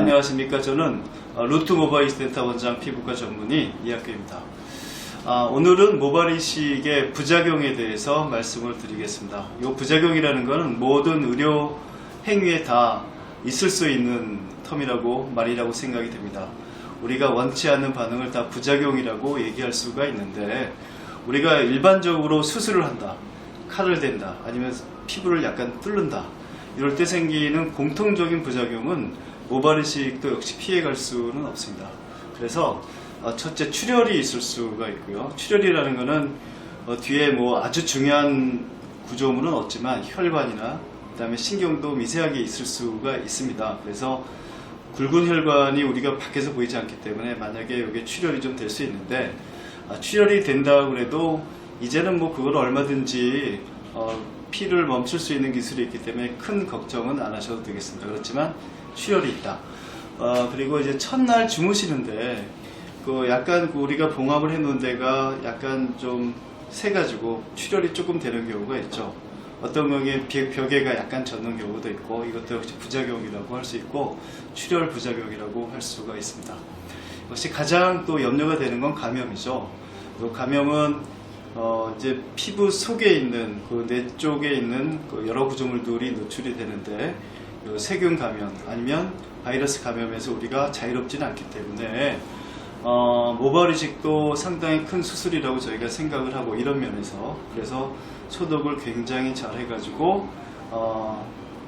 안녕하십니까. 저는 루트 모발이식센터 원장 피부과 전문의 이학규입니다. 오늘은 모발이식의 부작용에 대해서 말씀을 드리겠습니다. 이 부작용이라는 것은 모든 의료 행위에 다 있을 수 있는 텀이라고 말이라고 생각이 됩니다. 우리가 원치 않는 반응을 다 부작용이라고 얘기할 수가 있는데, 우리가 일반적으로 수술을 한다, 칼을 댄다, 아니면 피부를 약간 뚫는다, 이럴 때 생기는 공통적인 부작용은 모발이식도 역시 피해갈 수는 없습니다. 그래서 첫째, 출혈이 있을 수가 있고요. 출혈이라는 것은 뒤에 뭐 아주 중요한 구조물은 없지만 혈관이나 그 다음에 신경도 미세하게 있을 수가 있습니다. 그래서 굵은 혈관이 우리가 밖에서 보이지 않기 때문에 만약에 여기에 출혈이 좀 될 수 있는데, 출혈이 된다고 해도 이제는 뭐 그걸 얼마든지 피를 멈출 수 있는 기술이 있기 때문에 큰 걱정은 안 하셔도 되겠습니다. 그렇지만 출혈이 있다. 그리고 이제 첫날 주무시는데 약간 우리가 봉합을 해놓은 데가 약간 좀 새가지고 출혈이 조금 되는 경우가 있죠. 어떤 경우에 벽에가 약간 젖는 경우도 있고, 이것도 역시 부작용이라고 할 수 있고 출혈 부작용이라고 할 수가 있습니다. 역시 가장 또 염려가 되는 건 감염이죠. 이 감염은 이제 피부 속에 있는 그 내 쪽에 있는 그 여러 구조물들이 노출이 되는데, 세균 감염 아니면 바이러스 감염에서 우리가 자유롭지는 않기 때문에 모발이식도 상당히 큰 수술이라고 저희가 생각을 하고, 이런 면에서 그래서 소독을 굉장히 잘 해가지고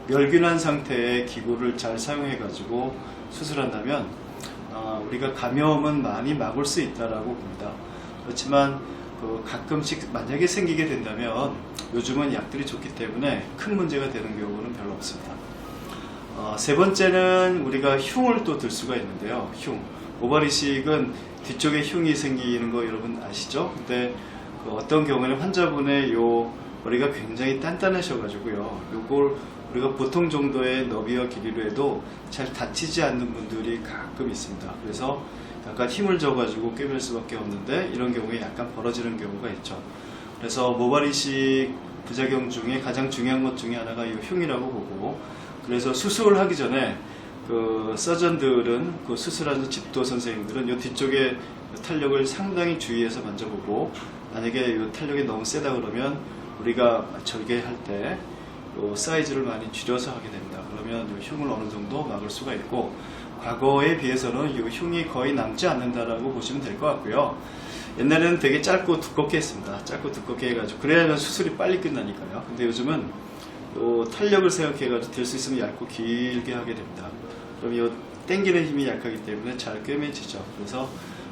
멸균한 상태의 기구를 잘 사용해 가지고 수술한다면 우리가 감염은 많이 막을 수 있다라고 봅니다. 그렇지만 가끔씩 만약에 생기게 된다면 요즘은 약들이 좋기 때문에 큰 문제가 되는 경우는 별로 없습니다. 세 번째는 우리가 흉을 또 들 수가 있는데요. 흉. 모발이식은 뒤쪽에 흉이 생기는 거 여러분 아시죠? 근데 어떤 경우에는 환자분의 요 머리가 굉장히 단단하셔가지고요, 요걸 우리가 보통 정도의 너비와 길이로 해도 잘 다치지 않는 분들이 가끔 있습니다. 그래서 약간 힘을 줘가지고 꿰맬 수밖에 없는데, 이런 경우에 약간 벌어지는 경우가 있죠. 그래서 모발이식 부작용 중에 가장 중요한 것 중에 하나가 이 흉이라고 보고, 그래서 수술을 하기 전에 서전들은, 수술하는 집도 선생님들은 이 뒤쪽에 탄력을 상당히 주의해서 만져보고, 만약에 이 탄력이 너무 세다 그러면 우리가 절개할 때 사이즈를 많이 줄여서 하게 됩니다. 그러면 이 흉을 어느 정도 막을 수가 있고, 과거에 비해서는 이 흉이 거의 남지 않는다라고 보시면 될 것 같고요. 옛날에는 되게 짧고 두껍게 했습니다. 짧고 두껍게 해가지고 그래야 수술이 빨리 끝나니까요. 근데 요즘은 탄력을 생각해가지고 될 수 있으면 얇고 길게 하게 됩니다. 그럼 이 당기는 힘이 약하기 때문에 잘 꿰매지죠. 그래서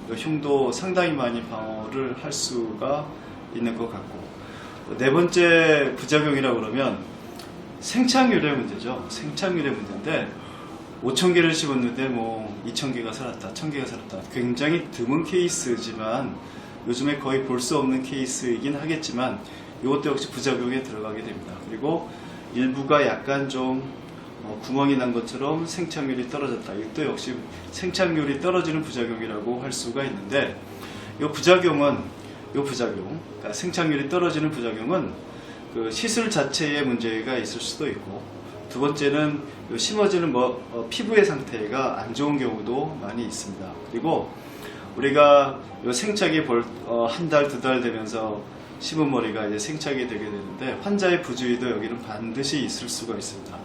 흉도 상당히 많이 방어를 할 수가 있는 것 같고, 네 번째 부작용이라고 그러면 생착률의 문제죠. 생착률의 문제인데, 5,000개를 씹었는데 뭐 2,000개가 살았다, 1,000개가 살았다. 굉장히 드문 케이스지만 요즘에 거의 볼 수 없는 케이스이긴 하겠지만, 이것도 역시 부작용에 들어가게 됩니다. 그리고 일부가 약간 좀 구멍이 난 것처럼 생착률이 떨어졌다. 이것도 역시 생착률이 떨어지는 부작용이라고 할 수가 있는데, 이 부작용, 그러니까 생착률이 떨어지는 부작용은 시술 자체에 문제가 있을 수도 있고, 두 번째는 심어지는 피부의 상태가 안 좋은 경우도 많이 있습니다. 그리고 우리가 생착이 한 달, 두 달 되면서 심은 머리가 이제 생착이 되게 되는데, 환자의 부주의도 여기는 반드시 있을 수가 있습니다.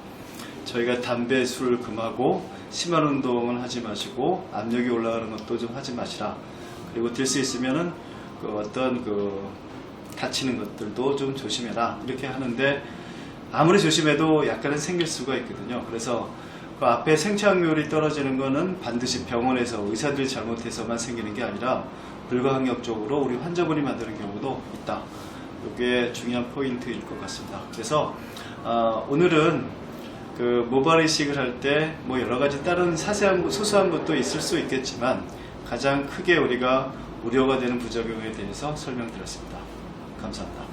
저희가 담배, 술 금하고 심한 운동은 하지 마시고 압력이 올라가는 것도 좀 하지 마시라. 그리고 될 수 있으면은 다치는 것들도 좀 조심해라. 이렇게 하는데, 아무리 조심해도 약간은 생길 수가 있거든요. 그래서 그 앞에 생착률이 떨어지는 거는 반드시 병원에서 의사들이 잘못해서만 생기는 게 아니라 불가항력적으로 우리 환자분이 만드는 경우도 있다. 이게 중요한 포인트일 것 같습니다. 그래서 오늘은 모발이식을 할 때 뭐 여러 가지 다른 소소한 것도 있을 수 있겠지만, 가장 크게 우리가 우려가 되는 부작용에 대해서 설명드렸습니다. 감사합니다.